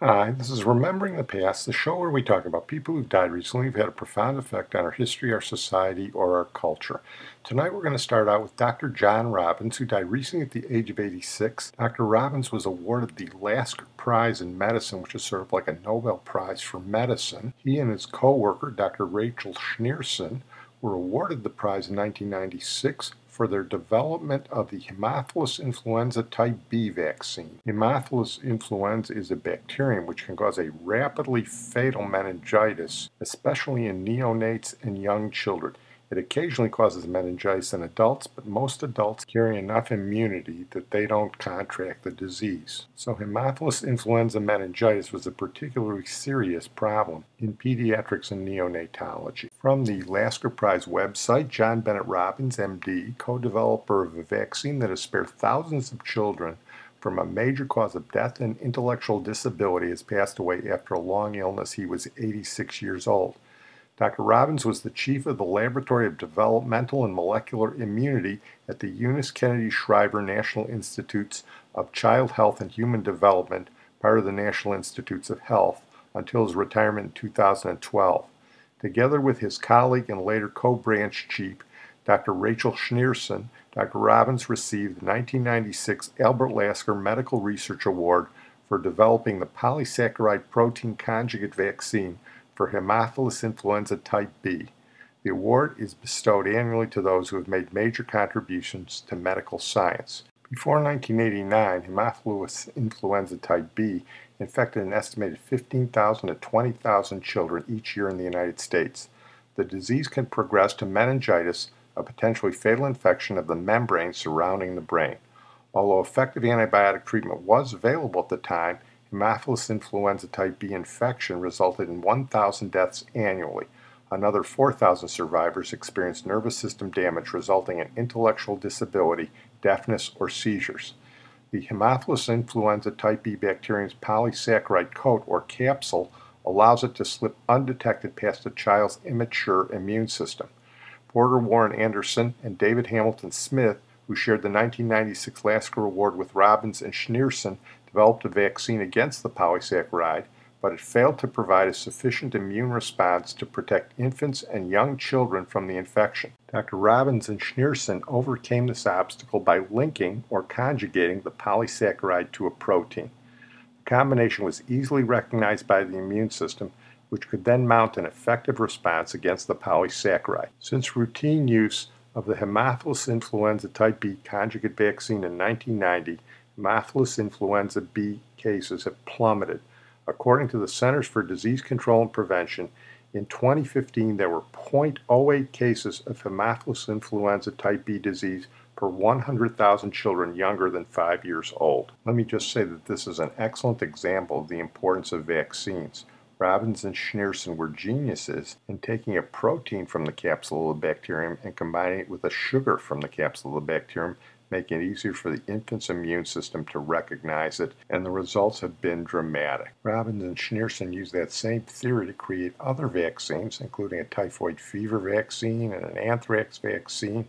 Hi, this is Remembering the Past, the show where we talk about people who've died recently who've had a profound effect on our history, our society, or our culture. Tonight we're going to start out with Dr. John Robbins, who died recently at the age of 86. Dr. Robbins was awarded the Lasker Prize in Medicine, which is sort of like a Nobel Prize for medicine. He and his co-worker, Dr. Rachel Schneerson, were awarded the prize in 1996 for their development of the Haemophilus influenza type B vaccine. Haemophilus influenza is a bacterium which can cause a rapidly fatal meningitis, especially in neonates and young children. It occasionally causes meningitis in adults, but most adults carry enough immunity that they don't contract the disease. So Haemophilus influenza meningitis was a particularly serious problem in pediatrics and neonatology. From the Lasker Prize website, John Bennett Robbins, MD, co-developer of a vaccine that has spared thousands of children from a major cause of death and intellectual disability, has passed away after a long illness. He was 86 years old. Dr. Robbins was the chief of the Laboratory of Developmental and Molecular Immunity at the Eunice Kennedy Shriver National Institutes of Child Health and Human Development, part of the National Institutes of Health, until his retirement in 2012. Together with his colleague and later co-branch chief, Dr. Rachel Schneerson, Dr. Robbins received the 1996 Albert Lasker Medical Research Award for developing the polysaccharide protein conjugate vaccine for Haemophilus influenza type B. The award is bestowed annually to those who have made major contributions to medical science. Before 1989, Haemophilus influenza type B infected an estimated 15,000 to 20,000 children each year in the United States. The disease can progress to meningitis, a potentially fatal infection of the membrane surrounding the brain. Although effective antibiotic treatment was available at the time, Haemophilus influenza type B infection resulted in 1,000 deaths annually. Another 4,000 survivors experienced nervous system damage resulting in intellectual disability, deafness, or seizures. The Haemophilus influenza type B bacterium's polysaccharide coat, or capsule, allows it to slip undetected past a child's immature immune system. Porter Warren Anderson and David Hamilton Smith, who shared the 1996 Lasker Award with Robbins and Schneerson, developed a vaccine against the polysaccharide, but it failed to provide a sufficient immune response to protect infants and young children from the infection. Dr. Robbins and Schneerson overcame this obstacle by linking or conjugating the polysaccharide to a protein. The combination was easily recognized by the immune system, which could then mount an effective response against the polysaccharide. Since routine use of the Haemophilus influenza type B conjugate vaccine in 1990, Haemophilus influenza B cases have plummeted. According to the Centers for Disease Control and Prevention, in 2015 there were 0.08 cases of Haemophilus influenza type B disease per 100,000 children younger than 5 years old. Let me just say that this is an excellent example of the importance of vaccines. Robbins and Schneerson were geniuses in taking a protein from the capsule of the bacterium and combining it with a sugar from the capsule of the bacterium, making it easier for the infant's immune system to recognize it, and the results have been dramatic. Robbins and Schneerson used that same theory to create other vaccines, including a typhoid fever vaccine and an anthrax vaccine,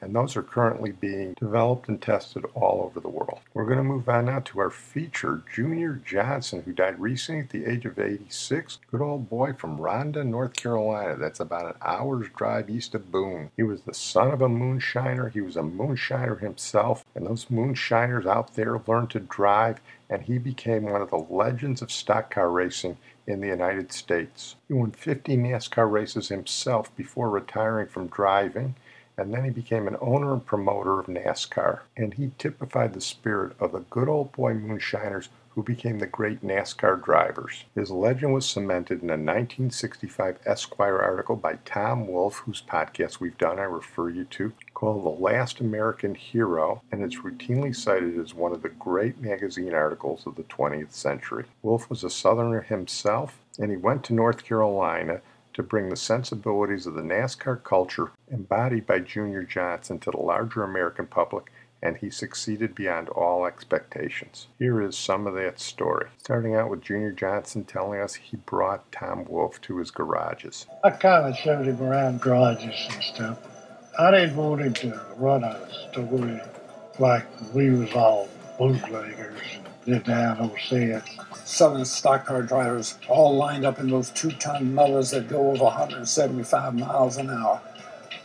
and those are currently being developed and tested all over the world. We're going to move on now to our feature, Junior Johnson, who died recently at the age of 86. Good old boy from Rhonda, North Carolina. That's about an hour's drive east of Boone. He was the son of a moonshiner. He was a moonshiner himself, and those moonshiners out there learned to drive, and he became one of the legends of stock car racing in the United States. He won 50 NASCAR races himself before retiring from driving, and then he became an owner and promoter of NASCAR, and he typified the spirit of the good old boy moonshiners who became the great NASCAR drivers. His legend was cemented in a 1965 Esquire article by Tom Wolfe, whose podcast we've done, I refer you to, called The Last American Hero, and it's routinely cited as one of the great magazine articles of the 20th century. Wolfe was a Southerner himself, and he went to North Carolina to bring the sensibilities of the NASCAR culture embodied by Junior Johnson to the larger American public, and he succeeded beyond all expectations. Here is some of that story. Starting out with Junior Johnson telling us he brought Tom Wolfe to his garages. I kind of showed him around garages and stuff. I didn't want him to run a story like we was all bootleggers and did down overseas. Southern stock car drivers all lined up in those 2-ton mullers that go over 175 miles an hour.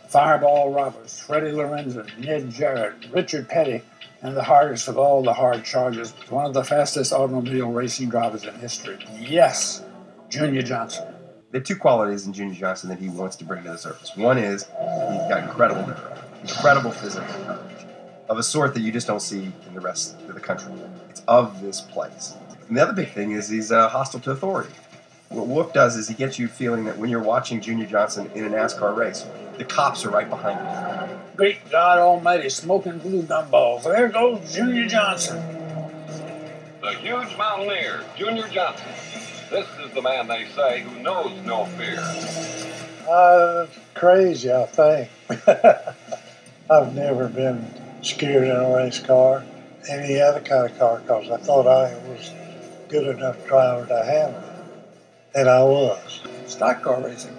Fireball Roberts, Freddie Lorenzen, Ned Jarrett, Richard Petty, and the hardest of all the hard chargers, one of the fastest automobile racing drivers in history. Yes, Junior Johnson. There are two qualities in Junior Johnson that he wants to bring to the surface. One is he's got incredible nerve, incredible physical courage, of a sort that you just don't see in the rest of the country. It's of this place. And the other big thing is he's hostile to authority. What Wolfe does is he gets you feeling that when you're watching Junior Johnson in a NASCAR race, the cops are right behind you. Great God Almighty, smoking glue gumballs. There goes Junior Johnson. The huge mountaineer, Junior Johnson. This is the man, they say, who knows no fear. Crazy, I think. I've never been scared in a race car, any other kind of car, because I thought I was good enough driver to handle it. And I was. Stock car racing,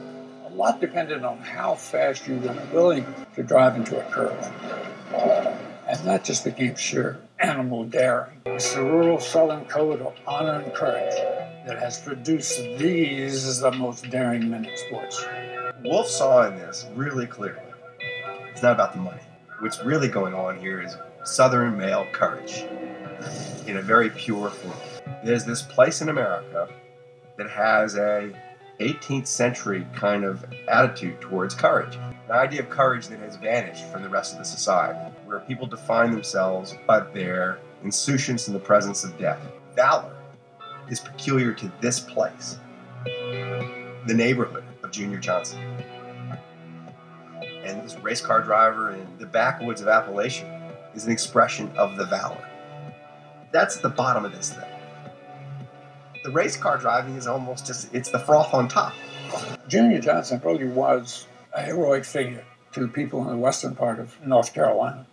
a lot depended on how fast you were willing to drive into a curve. And that just became sheer animal daring. It's the rural Southern code of honor and courage that has produced these as the most daring men in sports. Wolfe saw in this really clearly. It's not about the money. What's really going on here is Southern male courage in a very pure form. There's this place in America that has a 18th century kind of attitude towards courage. An idea of courage that has vanished from the rest of the society, where people define themselves by their insouciance in the presence of death. Valor is peculiar to this place, the neighborhood of Junior Johnson. And this race car driver in the backwoods of Appalachia is an expression of the valor. That's at the bottom of this thing. The race car driving is almost just, it's the froth on top. Junior Johnson really was a heroic figure to people in the western part of North Carolina.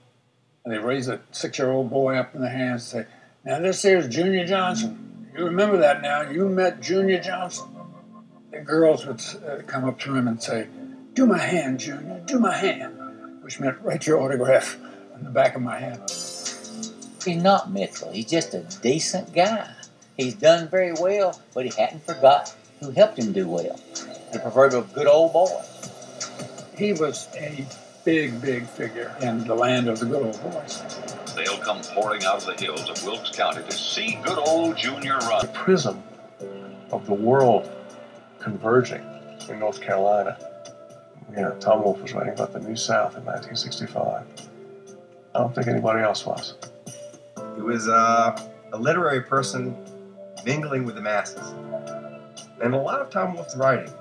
And they raise a 6-year-old boy up in their hands and say, now this here's Junior Johnson. You remember that now. You met Junior Johnson. The girls would come up to him and say, do my hand, Junior, do my hand, which meant write your autograph on the back of my hand. He's not mythical. He's just a decent guy. He's done very well, but he hadn't forgot who helped him do well. The proverbial good old boy. He was a big, big figure in the land of the good old boys. They'll come pouring out of the hills of Wilkes County to see good old Junior run. The prism of the world converging in North Carolina. Tom Wolfe was writing about the New South in 1965. I don't think anybody else was. He was a literary person mingling with the masses. And a lot of Tom Wolfe's writing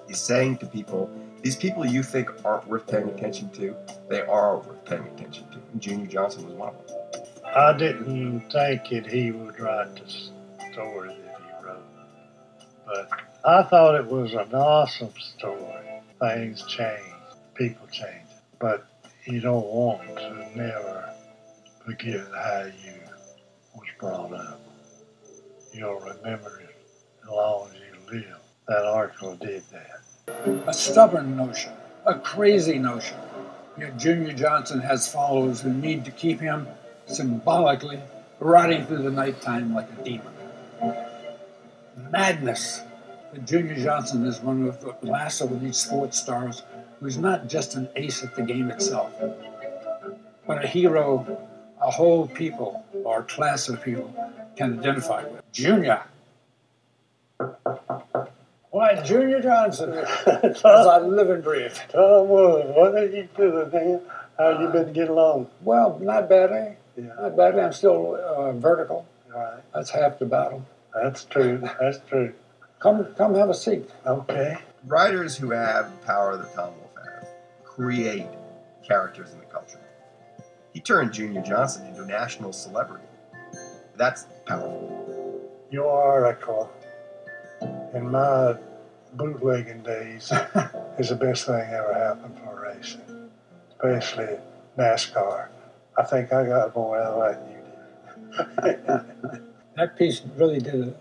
is saying to people, these people you think aren't worth paying attention to, they are worth paying attention to. And Junior Johnson was one of them. I didn't think that he would write the story that he wrote, but I thought it was an awesome story. Things change, people change, but you don't want to never forget how you was brought up. You'll remember it as long as you live. That article did that. A stubborn notion, a crazy notion. Yet Junior Johnson has followers who need to keep him symbolically riding through the nighttime like a demon. Madness. That Junior Johnson is one of the last of these sports stars who's not just an ace at the game itself, but a hero a whole people or class of people can identify with. Junior. Why, Junior Johnson, as I live and breathe. Tom Wolfe, what are you doing, man? How you been getting along? Well, not badly. Yeah. Not badly. I'm still vertical. Right. That's half the battle. That's true. That's true. Come have a seat. Okay. Writers who have the power that Tom Wolfe has create characters in the culture. He turned Junior Johnson into a national celebrity. That's powerful. Your article in my bootlegging days is the best thing ever happened for racing, especially NASCAR. I think I got more out of that than you did. That piece really did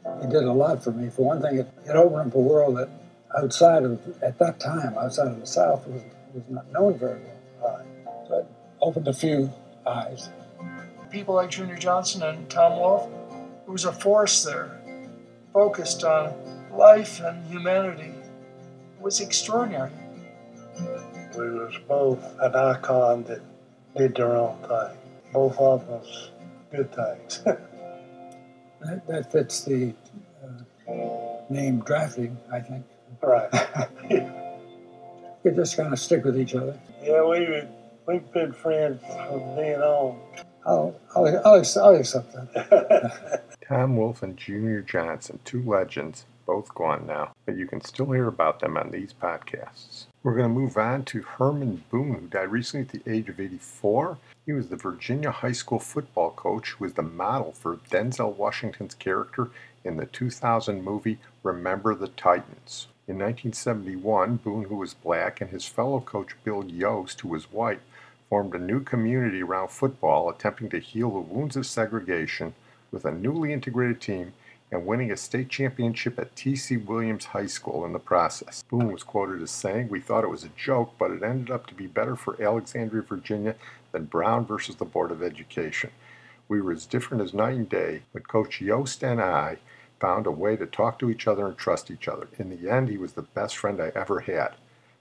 a lot for me. For one thing, it opened up a world that at that time, outside of the South, was not known very well. So it opened a few eyes. people like Junior Johnson and Tom Wolfe, there was a force there, focused on life and humanity. It was extraordinary. We was both an icon that did their own thing. Both of them was good things. That fits the name drafting, I think. Right. We just kind of stick with each other. Yeah, we've been friends from then on. I'll accept that. Tom Wolfe and Junior Johnson, two legends, both gone now, but you can still hear about them on these podcasts. We're going to move on to Herman Boone, who died recently at the age of 84. He was the Virginia high school football coach who was the model for Denzel Washington's character in the 2000 movie Remember the Titans. In 1971, Boone, who was black, and his fellow coach Bill Yost, who was white, formed a new community around football, attempting to heal the wounds of segregation with a newly integrated team and winning a state championship at T.C. Williams High School in the process. Boone was quoted as saying, "We thought it was a joke, but it ended up to be better for Alexandria, Virginia than Brown versus the Board of Education. We were as different as night and day, but Coach Yost and I found a way to talk to each other and trust each other. In the end, he was the best friend I ever had."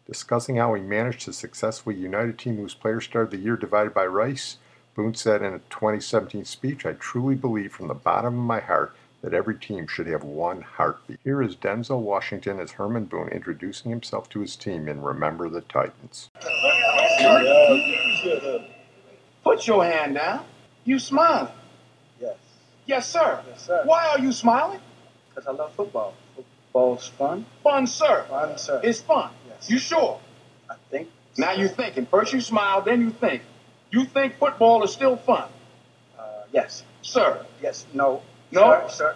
Discussing how he managed to successfully unite a team whose players started the year divided by race, Boone said in a 2017 speech, "I truly believe from the bottom of my heart that every team should have one heartbeat." Here is Denzel Washington as Herman Boone introducing himself to his team in Remember the Titans. Put your hand down. You smiling? Yes. Yes, sir. Yes, sir. Why are you smiling? Because I love football. Football's fun. Fun, sir. Fun, sir. It's fun. Yes. You sure? I think. Now you're thinking. First you smile, then you think. You think football is still fun? Yes. Sir? Yes. No. No? Sir,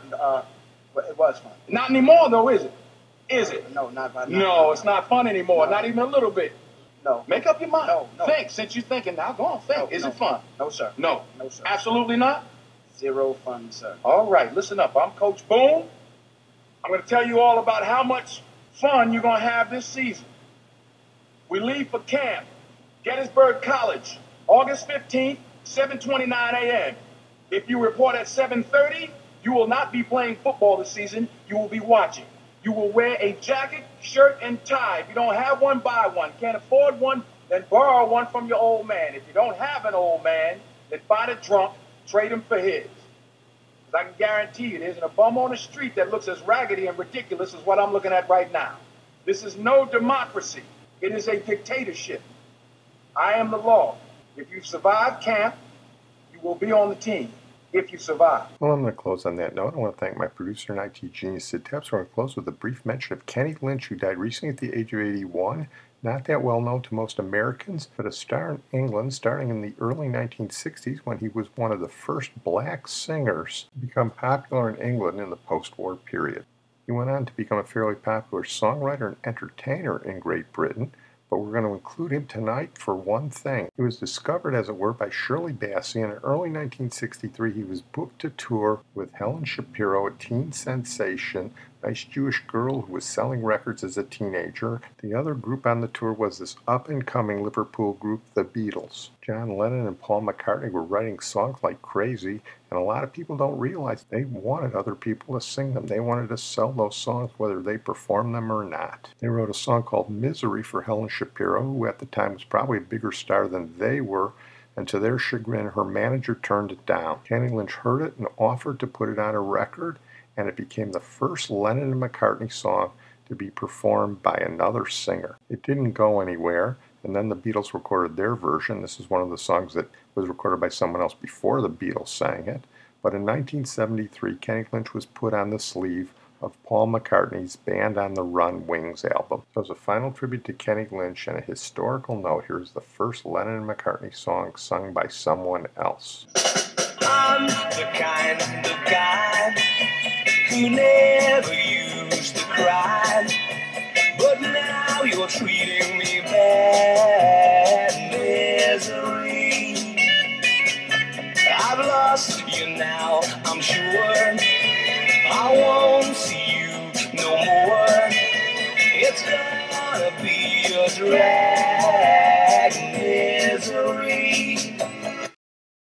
but it was fun. Not anymore, though, is it? Is it? No, not by now. No, it's not fun anymore. No. Not even a little bit. No. Make up your mind. No. Think. Since you're thinking now, go on, think. No, Is no. it fun? No, sir. No. No, sir. Absolutely not? Zero fun, sir. All right, listen up. I'm Coach Boone. I'm going to tell you all about how much fun you're going to have this season. We leave for camp, Gettysburg College, August 15th, 7:29 a.m. If you report at 7:30, you will not be playing football this season. You will be watching. You will wear a jacket, shirt, and tie. If you don't have one, buy one. Can't afford one, then borrow one from your old man. If you don't have an old man, then find a drunk, trade him for his. Because I can guarantee you, there isn't a bum on the street that looks as raggedy and ridiculous as what I'm looking at right now. This is no democracy. It is a dictatorship. I am the law. If you survive camp, you will be on the team. If you survive. Well, I'm going to close on that note. I want to thank my producer and IT genius, Sid Tepps. We're going to close with a brief mention of Kenny Lynch, who died recently at the age of 81. Not that well known to most Americans, but a star in England starting in the early 1960s when he was one of the first black singers to become popular in England in the post-war period. He went on to become a fairly popular songwriter and entertainer in Great Britain, but we're going to include him tonight for one thing. He was discovered, as it were, by Shirley Bassey, and in early 1963 he was booked to tour with Helen Shapiro, a teen sensation, nice Jewish girl who was selling records as a teenager. The other group on the tour was this up-and-coming Liverpool group, the Beatles. John Lennon and Paul McCartney were writing songs like crazy, and a lot of people don't realize they wanted other people to sing them. They wanted to sell those songs whether they performed them or not. They wrote a song called Misery for Helen Shapiro, who at the time was probably a bigger star than they were, and to their chagrin, her manager turned it down. Kenny Lynch heard it and offered to put it on a record, and it became the first Lennon and McCartney song to be performed by another singer. It didn't go anywhere, and then the Beatles recorded their version. This is one of the songs that was recorded by someone else before the Beatles sang it. But in 1973, Kenny Lynch was put on the sleeve of Paul McCartney's Band on the Run Wings album. So as a final tribute to Kenny Lynch and a historical note, here's the first Lennon and McCartney song sung by someone else. I'm the kind of guy who never used to cry, but now you're treating me bad. Misery, I've lost you now, I'm sure. I won't see you no more. It's gonna be a drag.